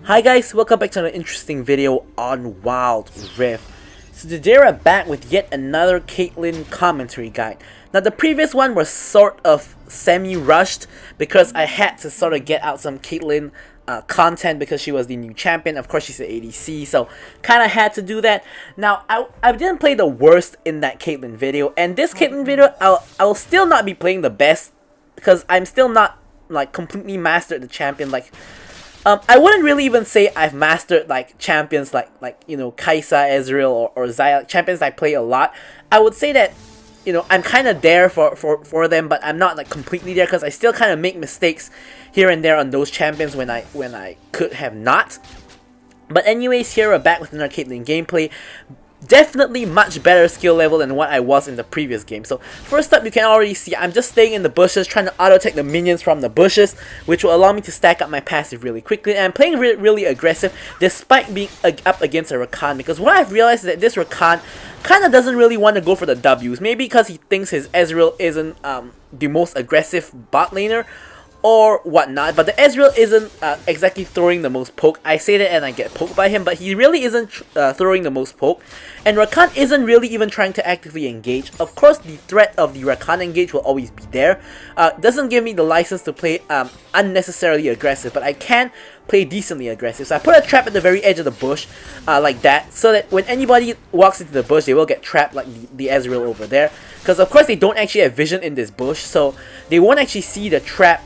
Hi guys, welcome back to another interesting video on Wild Rift. So today we're back with yet another Caitlyn commentary guide. Now the previous one was sort of semi-rushed because I had to sort of get out some Caitlyn content because she was the new champion. Of course she's an ADC, so kind of had to do that. Now I didn't play the worst in that Caitlyn video, and this Caitlyn video I'll still not be playing the best because I'm still not like completely mastered the champion. I wouldn't really even say I've mastered like champions like Kai'Sa, Ezreal, or Xayah, champions I play a lot. I would say that I'm kind of there for them, but I'm not like completely there because I still kind of make mistakes here and there on those champions when I could have not. But anyways, here we're back with another Caitlyn gameplay. Definitely much better skill level than what I was in the previous game. So first up, you can already see I'm just staying in the bushes, trying to auto-attack the minions from the bushes, which will allow me to stack up my passive really quickly. And I'm playing really aggressive despite being up against a Rakan, because what I've realized is that this Rakan kind of doesn't really want to go for the W's. Maybe because he thinks his Ezreal isn't the most aggressive bot laner or whatnot, but the Ezreal isn't exactly throwing the most poke. I say that and I get poked by him, but he really isn't throwing the most poke, and Rakan isn't really even trying to actively engage. Of course, the threat of the Rakan engage will always be there. Doesn't give me the license to play unnecessarily aggressive, but I can play decently aggressive. So I put a trap at the very edge of the bush, like that, so that when anybody walks into the bush, they will get trapped like the Ezreal over there. Because of course they don't actually have vision in this bush, so they won't actually see the trap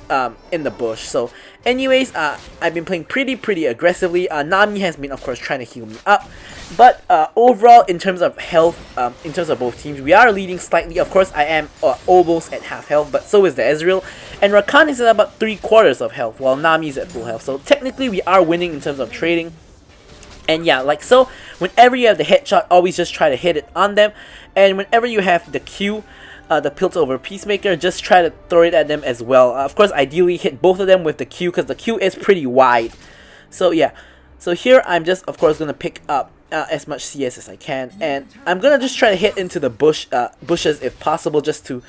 in the bush. So anyways, I've been playing pretty aggressively. Nami has been of course trying to heal me up. But overall, in terms of health, in terms of both teams, we are leading slightly. Of course, I am almost at half health, but so is the Ezreal. And Rakan is at about 3/4 of health, while Nami is at full health. So technically, we are winning in terms of trading. And yeah, like so, whenever you have the headshot, always just try to hit it on them. And whenever you have the Q, the Piltover Peacemaker, just try to throw it at them as well. Of course, ideally hit both of them with the Q, because the Q is pretty wide. So yeah, so here I'm just of course going to pick up as much CS as I can. And I'm going to just try to hit into the bushes if possible, just to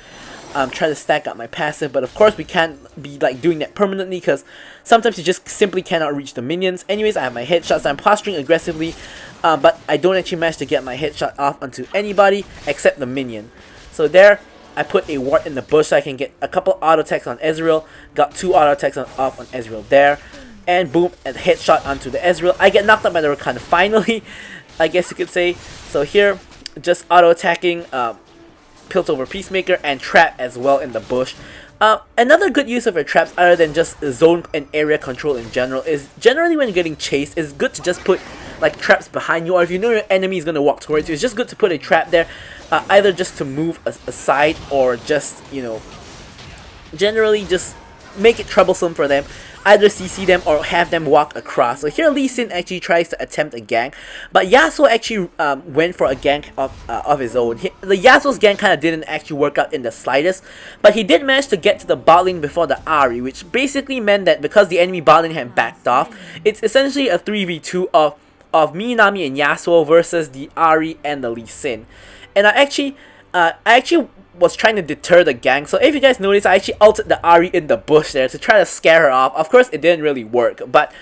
try to stack up my passive. But of course we can't be like doing that permanently, because sometimes you just simply cannot reach the minions. Anyways, I have my headshots. I'm posturing aggressively, but I don't actually manage to get my headshot off onto anybody except the minion. So there, I put a ward in the bush so I can get a couple auto attacks on Ezreal. Got 2 auto attacks off on Ezreal there, and boom, a headshot onto the Ezreal. I get knocked out by the Rakan finally, I guess you could say. So here, just auto attacking Piltover Peacemaker and trap as well in the bush. Another good use of your traps, other than just zone and area control in general, is generally when you're getting chased, it's good to just put like traps behind you, or if you know your enemy is going to walk towards you, it's just good to put a trap there, either just to move aside, or just, generally just make it troublesome for them. Either CC them or have them walk across. So here Lee Sin actually tries to attempt a gank, but Yasuo actually went for a gank of his own. The Yasuo's gank kind of didn't actually work out in the slightest, but he did manage to get to the bot lane before the Ahri, which basically meant that because the enemy bot lane had backed off, it's essentially a 3v2 of me, Nami, and Yasuo versus the Ahri and the Lee Sin. And I actually was trying to deter the gang. So if you guys notice, I actually ulted the Ahri in the bush there to try to scare her off. Of course, it didn't really work, but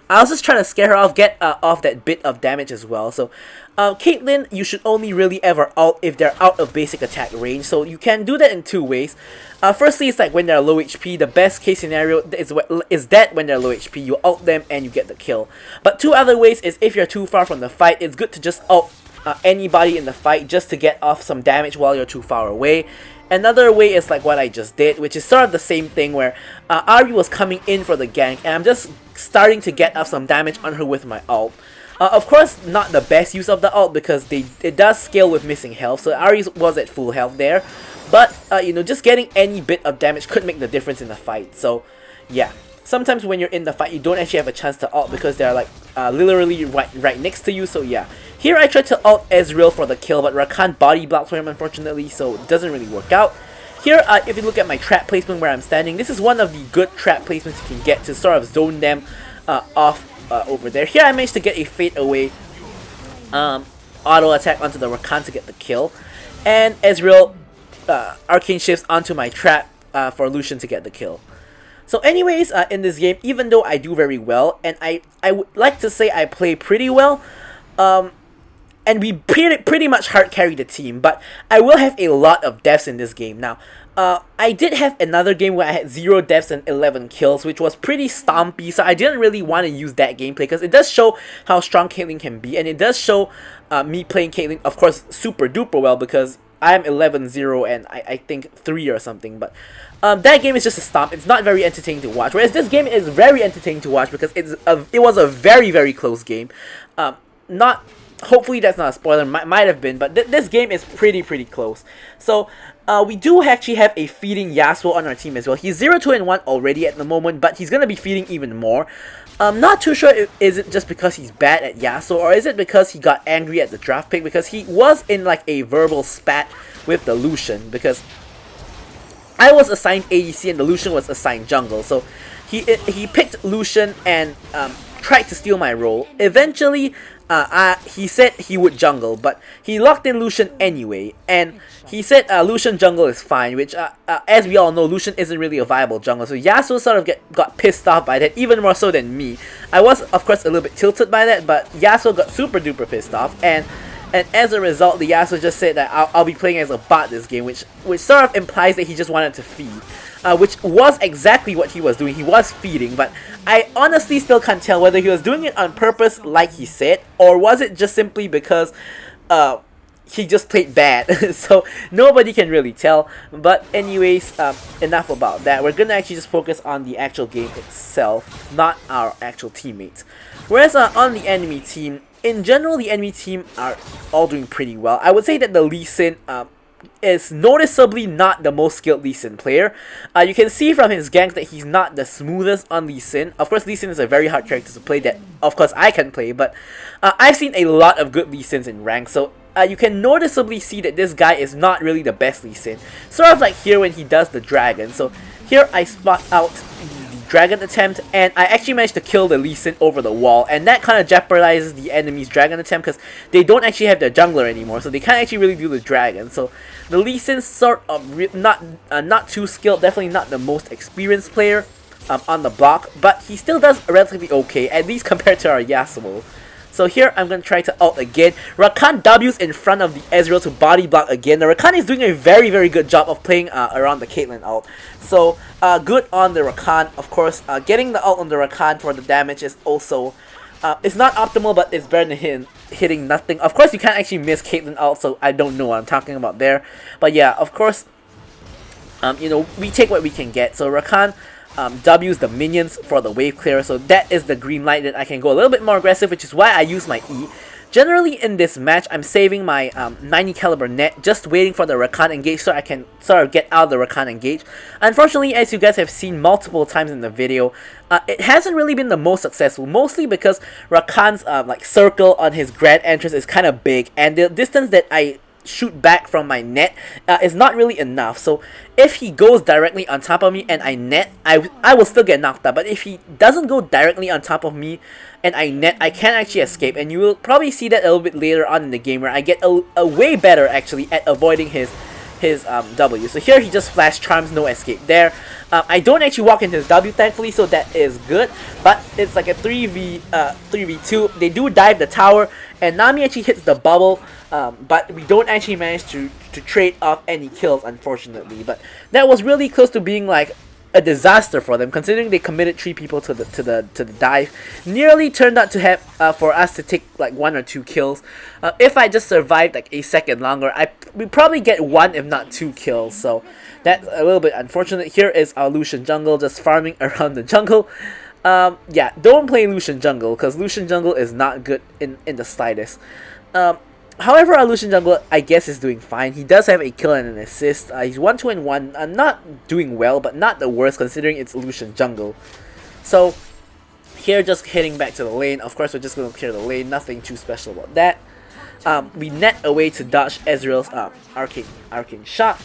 I was just trying to scare her off, get off that bit of damage as well. So Caitlyn, you should only really ever ult if they're out of basic attack range. So you can do that in 2 ways. Firstly, it's like when they're low HP. The best case scenario is that when they're low HP, you ult them and you get the kill. But 2 other ways is if you're too far from the fight, it's good to just ult anybody in the fight just to get off some damage while you're too far away. Another way is like what I just did, which is sort of the same thing, where Ahri was coming in for the gank, and I'm just starting to get off some damage on her with my ult. Of course, not the best use of the ult, because it does scale with missing health, so Ahri was at full health there. But, just getting any bit of damage could make the difference in the fight. So, yeah. Sometimes when you're in the fight, you don't actually have a chance to ult because they're like literally right next to you. So yeah, here I tried to ult Ezreal for the kill, but Rakan body blocked for him unfortunately, so it doesn't really work out. Here, if you look at my trap placement where I'm standing, this is one of the good trap placements you can get to sort of zone them off over there. Here I managed to get a fade away auto attack onto the Rakan to get the kill, and Ezreal arcane shifts onto my trap for Lucian to get the kill. So anyways, in this game, even though I do very well, and I would like to say I play pretty well, and we pretty much hard carry the team, but I will have a lot of deaths in this game. Now, I did have another game where I had 0 deaths and 11 kills, which was pretty stompy, so I didn't really want to use that gameplay, because it does show how strong Caitlyn can be, and it does show me playing Caitlyn, of course, super duper well, because I'm 11-0 and I think 3 or something, but that game is just a stomp. It's not very entertaining to watch, whereas this game is very entertaining to watch because it was a very, very close game. Hopefully that's not a spoiler, might have been, but this game is pretty close. So we do actually have a feeding Yasuo on our team as well. He's 0-2-1 already at the moment, but he's gonna be feeding even more. I'm not too sure is it just because he's bad at Yasuo, or is it because he got angry at the draft pick, because he was in like a verbal spat with the Lucian, because I was assigned ADC and the Lucian was assigned jungle. So he picked Lucian and tried to steal my role. Eventually, he said he would jungle, but he locked in Lucian anyway, and he said Lucian jungle is fine, which as we all know, Lucian isn't really a viable jungle. So Yasuo sort of got pissed off by that, even more so than me. I was of course a little bit tilted by that, but Yasuo got super duper pissed off, and as a result, the Yasuo just said that I'll be playing as a bot this game, which sort of implies that he just wanted to feed. Which was exactly what he was doing. He was feeding, but I honestly still can't tell whether he was doing it on purpose, like he said, or was it just simply because he just played bad. So nobody can really tell. But anyways, enough about that. We're gonna actually just focus on the actual game itself, not our actual teammates. Whereas on the enemy team, in general, the enemy team are all doing pretty well. I would say that the Lee Sin is noticeably not the most skilled Lee Sin player. You can see from his ganks that he's not the smoothest on Lee Sin. Of course, Lee Sin is a very hard character to play that, of course, I can play, but I've seen a lot of good Lee Sins in rank, so you can noticeably see that this guy is not really the best Lee Sin. Sort of like here when he does the dragon. So here I spot out the dragon attempt, and I actually managed to kill the Lee Sin over the wall, and that kind of jeopardizes the enemy's dragon attempt because they don't actually have their jungler anymore, so they can't actually really do the dragon. So the Lee Sin sort of not too skilled, definitely not the most experienced player on the block, but he still does relatively okay, at least compared to our Yasuo. So here I'm going to try to ult again. Rakan W's in front of the Ezreal to body block again. The Rakan is doing a very good job of playing around the Caitlyn ult. So good on the Rakan. Of course, getting the ult on the Rakan for the damage is also... it's not optimal, but it's better than hitting nothing. Of course, you can't actually miss Caitlyn ult, so I don't know what I'm talking about there. But yeah, of course, you know, we take what we can get. So Rakan... W's the minions for the wave clear, so that is the green light that I can go a little bit more aggressive, which is why I use my E. Generally in this match, I'm saving my 90 caliber net, just waiting for the Rakan engage so I can sort of get out of the Rakan engage. Unfortunately, as you guys have seen multiple times in the video, it hasn't really been the most successful, mostly because Rakan's like circle on his grand entrance is kind of big, and the distance that I shoot back from my net is not really enough. So if he goes directly on top of me and I net, I will still get knocked out. But if he doesn't go directly on top of me and I net, I can actually escape, and you will probably see that a little bit later on in the game where I get a way better actually at avoiding his W. So here he just flash charms, no escape there. I don't actually walk into his W, thankfully, so that is good. But it's like a 3v2. They do dive the tower, and Nami actually hits the bubble, but we don't actually manage to trade off any kills, unfortunately. But that was really close to being like a disaster for them, considering they committed 3 people to the dive. Nearly turned out to have for us to take like 1 or 2 kills. If I just survived like a second longer, we probably get 1 if not 2 kills. So that's a little bit unfortunate. Here is our Lucian jungle just farming around the jungle. Yeah, don't play Lucian jungle because Lucian jungle is not good in the slightest. However, our Lucian jungle, I guess, is doing fine. He does have a kill and an assist. He's 1-2-1. Not doing well, but not the worst considering it's Lucian jungle. So, here just heading back to the lane. Of course, we're just going to clear the lane. Nothing too special about that. We net away to dodge Ezreal's arcane shot.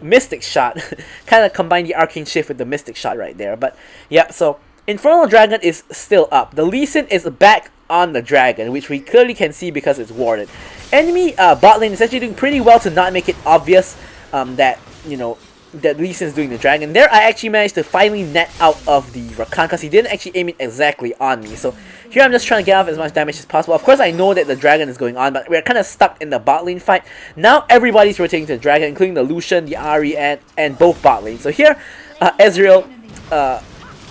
Mystic shot. Kind of combine the arcane shift with the mystic shot right there. But, yeah, so Infernal Dragon is still up. The Lee Sin is back on the dragon, which we clearly can see because it's warded. Enemy bot lane is actually doing pretty well to not make it obvious that, you know, that Lee Sin's doing the dragon. There I actually managed to finally net out of the Rakan because he didn't actually aim it exactly on me. So here I'm just trying to get off as much damage as possible. Of course I know that the dragon is going on, but we're kind of stuck in the bot lane fight. Now everybody's rotating to the dragon, including the Lucian, the Ahri, and both bot lanes. So here Ezreal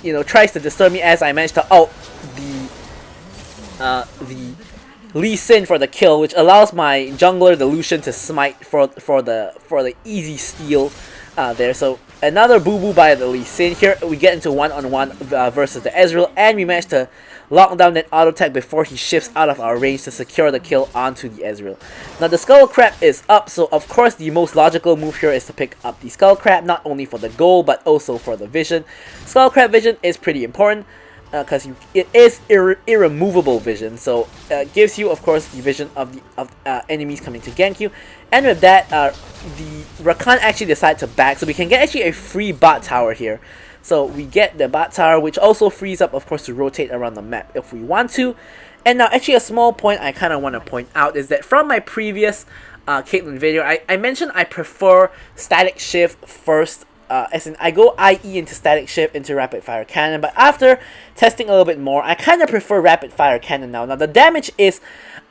you know, tries to disturb me as I managed to ult the Lee Sin for the kill, which allows my jungler, the Lucian, to smite for the easy steal there. So another boo-boo by the Lee Sin. Here we get into one-on-one versus the Ezreal, and we manage to lock down that auto tag before he shifts out of our range to secure the kill onto the Ezreal. Now the Skull Crab is up, so of course the most logical move here is to pick up the Skull Crab, not only for the goal but also for the vision. Skull Crab vision is pretty important because it is irremovable vision, so gives you of course the vision of the enemies coming to gank you. And with that, the Rakan actually decide to back, so we can get actually a free bot tower here. So we get the bot tower, which also frees up of course to rotate around the map if we want to. And now actually a small point I kind of want to point out is that from my previous Caitlyn video, I mentioned I prefer static shift first, as in I go IE into static shift into rapid fire cannon, but after testing a little bit more, I kind of prefer rapid fire cannon now. Now the damage is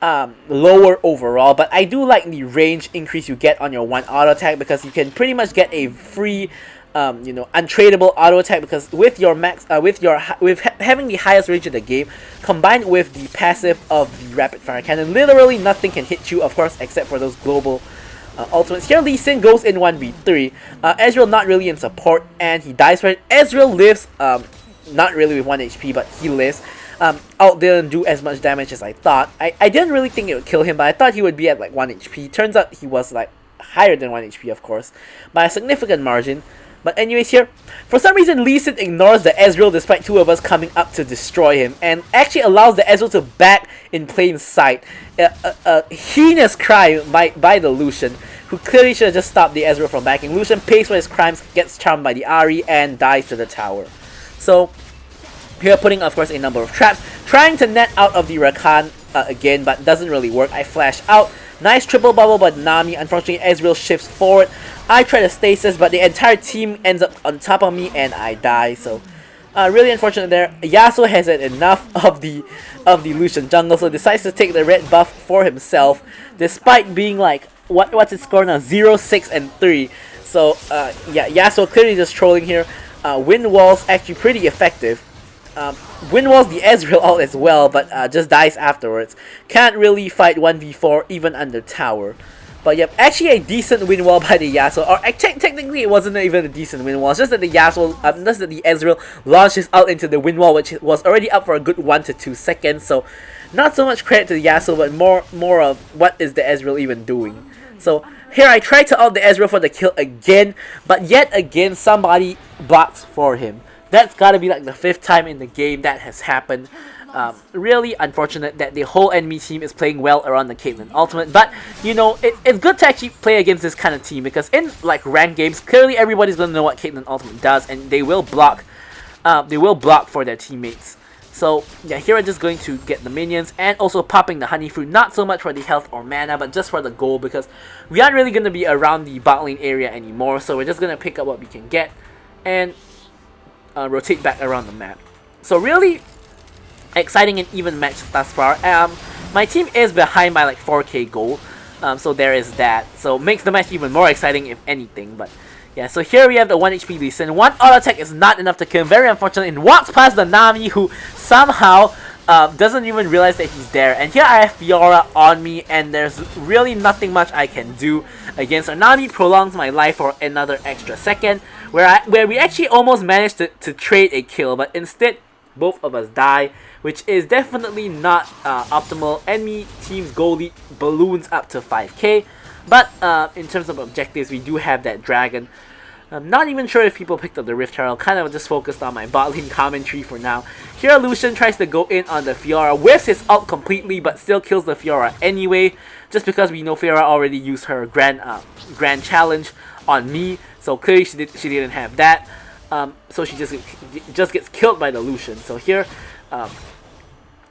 lower overall, but I do like the range increase you get on your one auto attack, because you can pretty much get a free you know, untradeable auto attack, because with your max with having the highest range in the game combined with the passive of the rapid fire cannon, literally nothing can hit you, of course, except for those global ultimates. Here Lee Sin goes in 1v3. Ezreal not really in support, and he dies for it. Ezreal lives, not really with 1 HP, but he lives. Ult didn't do as much damage as I thought. I didn't really think it would kill him, but I thought he would be at like 1 HP. Turns out he was like higher than 1 HP, of course, by a significant margin. But anyways, here, for some reason, Lee Sin ignores the Ezreal despite two of us coming up to destroy him, and actually allows the Ezreal to back in plain sight. A heinous crime by the Lucian, who clearly should have just stopped the Ezreal from backing. Lucian pays for his crimes, gets charmed by the Ahri, and dies to the tower. So here putting, of course, a number of traps, trying to net out of the Rakan again, but doesn't really work. I flash out. Nice triple bubble by Nami. Unfortunately, Ezreal shifts forward. I try to stasis, but the entire team ends up on top of me, and I die. So, really unfortunate there. Yasuo has had enough of the Lucian jungle, so decides to take the red buff for himself, despite being like, what's his score now? 0, 6, and 3. So, yeah, Yasuo clearly just trolling here. Wind Wall's actually pretty effective. Wind Wall's the Ezreal ult as well, but just dies afterwards. Can't really fight 1v4 even under tower. But yep, actually a decent Wind Wall by the Yasuo. Or technically it wasn't even a decent Wind Wall. It's just that the Yasuo, just that the Ezreal launched his ult into the Wind Wall, which was already up for a good 1 to 2 seconds. So not so much credit to the Yasuo, but more of what is the Ezreal even doing. So here I tried to ult the Ezreal for the kill again, but yet again somebody blocks for him. That's gotta be like the 5th time in the game that has happened. Really unfortunate that the whole enemy team is playing well around the Caitlyn ultimate, but you know, it's good to actually play against this kind of team, because in like ranked games, clearly everybody's gonna know what Caitlyn ultimate does, and they will block for their teammates. So yeah, here I'm just going to get the minions and also popping the honey fruit, not so much for the health or mana, but just for the gold, because we aren't really gonna be around the bot lane area anymore, so we're just gonna pick up what we can get and rotate back around the map. So really exciting and even match thus far. My team is behind by like 4k gold, so there is that. So makes the match even more exciting if anything. But yeah, so here we have the 1 HP Lee Sin. One auto attack is not enough to kill him, very unfortunate, and walks past the Nami, who somehow doesn't even realize that he's there. And here I have Fiora on me, and there's really nothing much I can do against her. Nami prolongs my life for another extra second, where we actually almost managed to trade a kill, but instead both of us die, which is definitely not optimal. Enemy team's gold lead balloons up to 5k, but in terms of objectives, we do have that dragon. I'm not even sure if people picked up the Rift Herald, kind of just focused on my bot lane commentary for now. Here Lucian tries to go in on the Fiora, whiffs his ult completely, but still kills the Fiora anyway, just because we know Fiora already used her grand challenge on me, so clearly she didn't have that. So she just gets killed by the Lucian. So here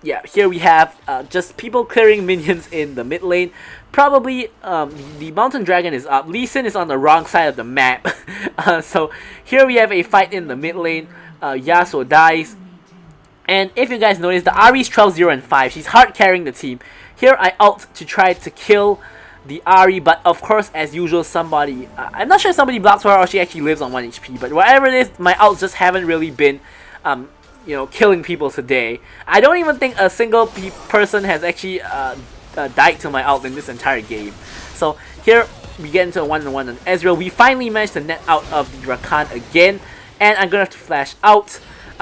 yeah, here we have just people clearing minions in the mid lane. Probably the mountain dragon is up. Lee Sin is on the wrong side of the map. So here we have a fight in the mid lane. Yasuo dies. And if you guys notice, the Ahri's 12, 0, and 5. She's hard carrying the team. Here I ult to try to kill the Ahri, but of course, as usual, somebody... I'm not sure if somebody blocks her or she actually lives on 1 HP, but whatever it is, my ults just haven't really been, you know, killing people today. I don't even think a single person has actually died to my ult in this entire game. So here we get into a 1-on-1 on Ezreal. We finally managed to net out of the Rakan again, and I'm gonna have to flash out.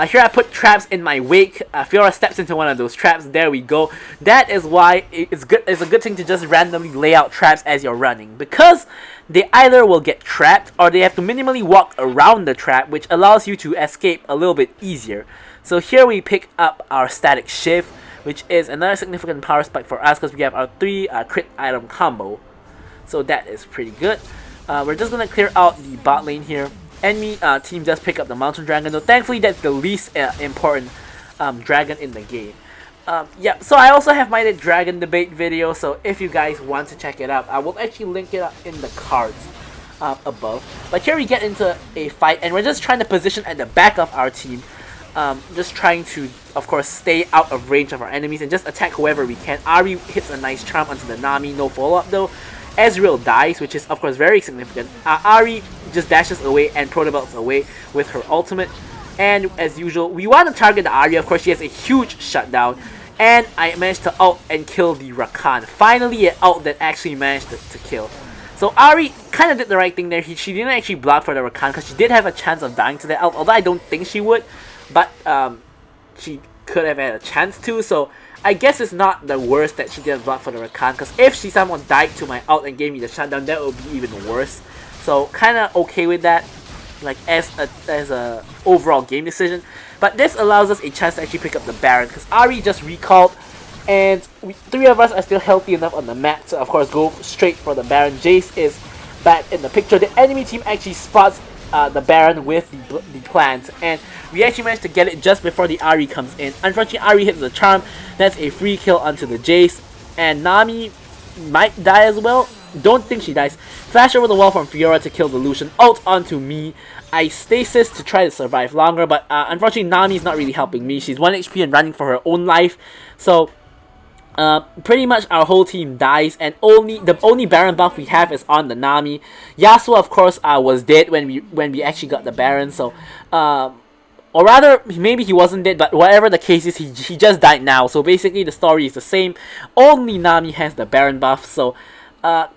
Here I put traps in my wake. Fiora steps into one of those traps. There we go. That is why it's good. It's a good thing to just randomly lay out traps as you're running, because they either will get trapped or they have to minimally walk around the trap, which allows you to escape a little bit easier. So here we pick up our static shift, which is another significant power spike for us because we have our 3 crit item combo. So that is pretty good. We're just gonna clear out the bot lane here. Enemy team just pick up the mountain dragon, though thankfully that's the least important dragon in the game. Yeah, so I also have my dragon debate video, so if you guys want to check it out, I will actually link it up in the cards above. But here we get into a fight, and we're just trying to position at the back of our team, just trying to, of course, stay out of range of our enemies and just attack whoever we can. Ahri hits a nice charm onto the Nami, no follow-up though. Ezreal dies, which is of course very significant. Ahri just dashes away and protobelts away with her ultimate. And as usual, we want to target the Ahri. Of course, she has a huge shutdown. And I managed to ult and kill the Rakan. Finally, an ult that actually managed to kill. So Ahri kind of did the right thing there. She didn't actually block for the Rakan because she did have a chance of dying to that ult. Although I don't think she would. But she could have had a chance to. So I guess it's not the worst that she didn't block for the Rakan, because if she someone died to my ult and gave me the shutdown, that would be even worse. So kind of okay with that, like as a overall game decision. But this allows us a chance to actually pick up the Baron, because Ahri just recalled, and 3 of us are still healthy enough on the map to of course go straight for the Baron. Jace is back in the picture. The enemy team actually spots the Baron with the plant, and we actually managed to get it just before the Ahri comes in. Unfortunately, Ahri hits the charm. That's a free kill onto the Jace, and Nami might die as well. Don't think she dies. Flash over the wall from Fiora to kill the Lucian. Ult onto me. I stasis to try to survive longer, but unfortunately Nami's not really helping me. She's 1 HP and running for her own life. So pretty much our whole team dies, and the only Baron buff we have is on the Nami. Yasuo, of course, was dead when we actually got the Baron. So or rather, maybe he wasn't dead, but whatever the case is, he just died now. So basically the story is the same. Only Nami has the Baron buff, so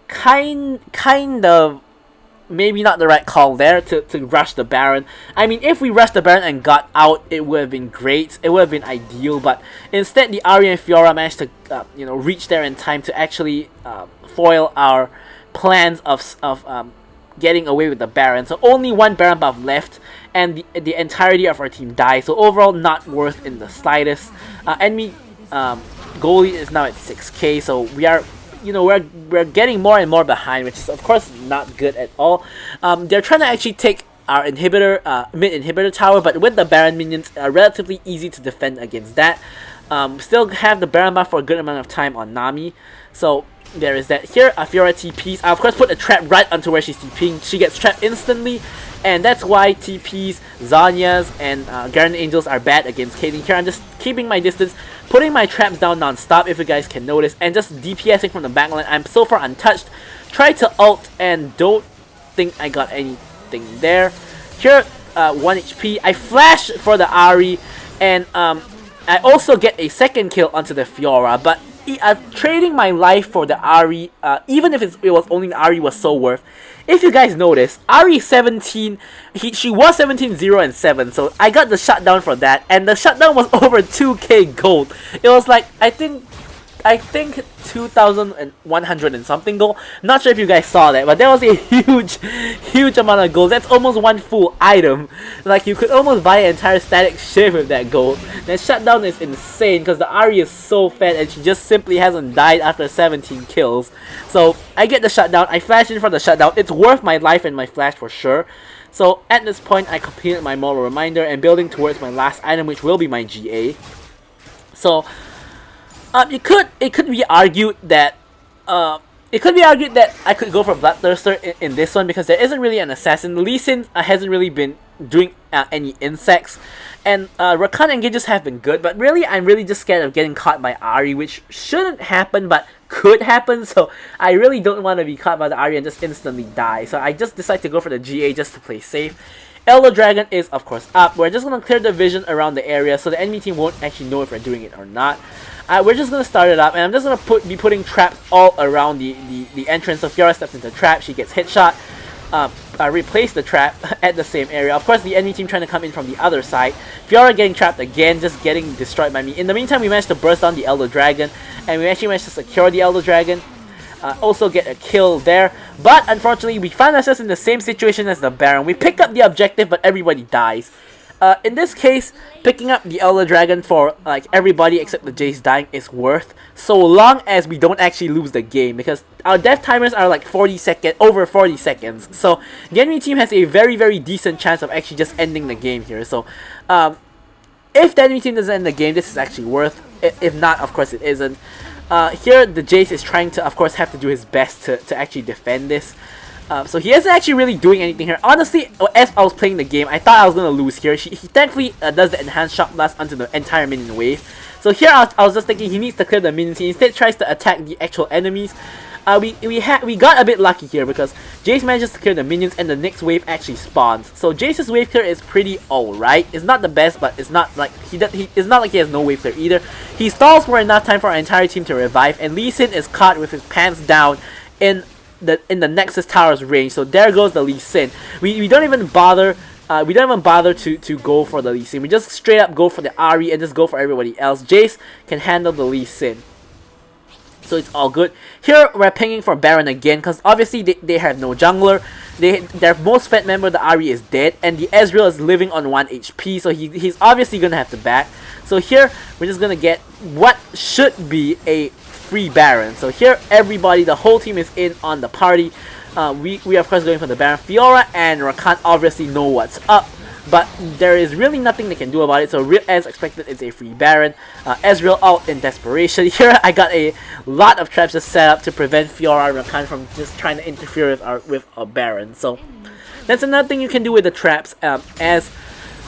kind of maybe not the right call there to rush the Baron. I mean, if we rushed the Baron and got out, it would have been great. It would have been ideal, but instead the Ahri and Fiora managed to you know, reach there in time to actually foil our plans of getting away with the Baron. So only 1 Baron buff left, and the entirety of our team dies. So overall, not worth in the slightest. Enemy goalie is now at 6k, so we are, you know, we're getting more and more behind, which is of course not good at all. They're trying to actually take our inhibitor, mid inhibitor tower, but with the Baron minions, relatively easy to defend against that. Still have the Baron buff for a good amount of time on Nami, so there is that. Here, Fiora TPs. I of course put a trap right onto where she's TPing. She gets trapped instantly, and that's why TPs, Zanya's, and Guardian Angels are bad against Caitlyn. Here I'm just keeping my distance, putting my traps down non-stop, if you guys can notice, and just DPSing from the backline. I'm so far untouched. Try to ult and don't think I got anything there. Here, 1 HP. I flash for the Ahri, and I also get a second kill onto the Fiora, but trading my life for the Ahri, even if it was only the Ahri, was so worth. If you guys notice, Ahri 17, she was 17, 0, and 7, so I got the shutdown for that, and the shutdown was over 2k gold. It was like, I think 2,100 and something gold. Not sure if you guys saw that, but that was a huge amount of gold. That's almost 1 full item. Like, you could almost buy an entire static shift with that gold. That shutdown is insane because the Ahri is so fat and she just simply hasn't died after 17 kills. So I get the shutdown. I flash in for the shutdown. It's worth my life and my flash for sure. So at this point, I completed my moral reminder and building towards my last item, which will be my GA. So It could be argued that I could go for Bloodthirster in this one because there isn't really an assassin. Lee Sin hasn't really been doing any insects, and Rakan engages have been good, but really I'm really just scared of getting caught by Ahri, which shouldn't happen but could happen, so I really don't want to be caught by the Ahri and just instantly die. So I just decide to go for the GA just to play safe. Elder Dragon is of course up. We're just going to clear the vision around the area so the enemy team won't actually know if we're doing it or not. We're just going to start it up, and I'm just going to be putting traps all around the entrance. So Fiora steps into the trap, she gets hit shot. Replace the trap at the same area. Of course, the enemy team trying to come in from the other side. Fiora getting trapped again, just getting destroyed by me. In the meantime, we managed to burst down the Elder Dragon, and we actually managed to secure the Elder Dragon. Also get a kill there, but unfortunately we find ourselves in the same situation as the Baron. We pick up the objective, but everybody dies. In this case, picking up the Elder Dragon for like everybody except the Jace dying is worth, so long as we don't actually lose the game, because our death timers are like over 40 seconds. So the enemy team has a very decent chance of actually just ending the game here. So if the enemy team doesn't end the game, this is actually worth. If not, of course it isn't. Here the Jace is trying to, of course, have to do his best to actually defend this. So he isn't actually really doing anything here. Honestly, as I was playing the game, I thought I was going to lose here. He thankfully does the enhanced shock blast onto the entire minion wave. So here I was just thinking he needs to clear the minions. He instead tries to attack the actual enemies. We got a bit lucky here because Jace manages to clear the minions and the next wave actually spawns. So Jace's wave clear is pretty alright. It's not the best, but it's not like it's not like he has no wave clear either. He stalls for enough time for our entire team to revive, and Lee Sin is caught with his pants down in the Nexus Tower's range. So there goes the Lee Sin. We don't even bother. We don't even bother to go for the Lee Sin. We just straight up go for the Ahri and just go for everybody else. Jace can handle the Lee Sin. So it's all good. Here we're pinging for Baron again because obviously they have no jungler. Their most fed member, the Ahri, is dead, and the Ezreal is living on 1 HP, so he's obviously gonna have to back. So here we're just gonna get what should be a free Baron. So here everybody, the whole team is in on the party. We of course going for the Baron. Fiora and Rakan obviously know what's up, but there is really nothing they can do about it. So as expected, it's a free Baron. Ezreal out in desperation. Here I got a lot of traps just set up to prevent Fiora and Rakan from just trying to interfere with our Baron. So that's another thing you can do with the traps as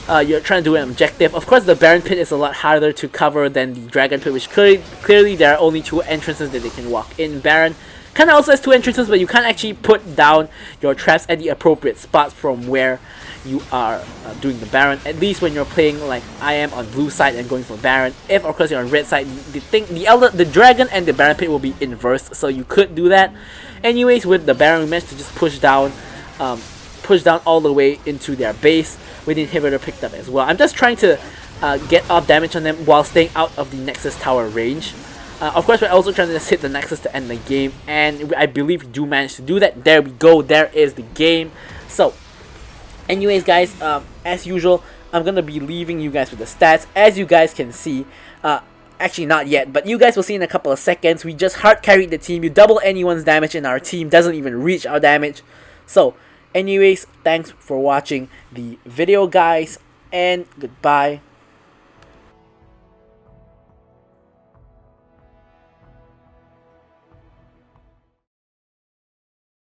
you're trying to do an objective. Of course, the Baron Pit is a lot harder to cover than the Dragon Pit, which clearly there are only 2 entrances that they can walk in. Baron kind of also has 2 entrances, but you can't actually put down your traps at the appropriate spots from where you are doing the Baron. At least when you're playing like I am on blue side and going for Baron. If of course you're on red side, the Dragon and the Baron Pit will be inversed, so you could do that. Anyways, with the Baron, we managed to just push down all the way into their base with the inhibitor picked up as well. I'm just trying to get off damage on them while staying out of the Nexus Tower range. Of course, we're also trying to just hit the Nexus to end the game, and I believe we do manage to do that. There we go, there is the game. So anyways guys, as usual, I'm gonna be leaving you guys with the stats. As you guys can see, actually not yet, but you guys will see in a couple of seconds, we just hard carried the team. You double anyone's damage and our team doesn't even reach our damage. So anyways, thanks for watching the video guys, and goodbye.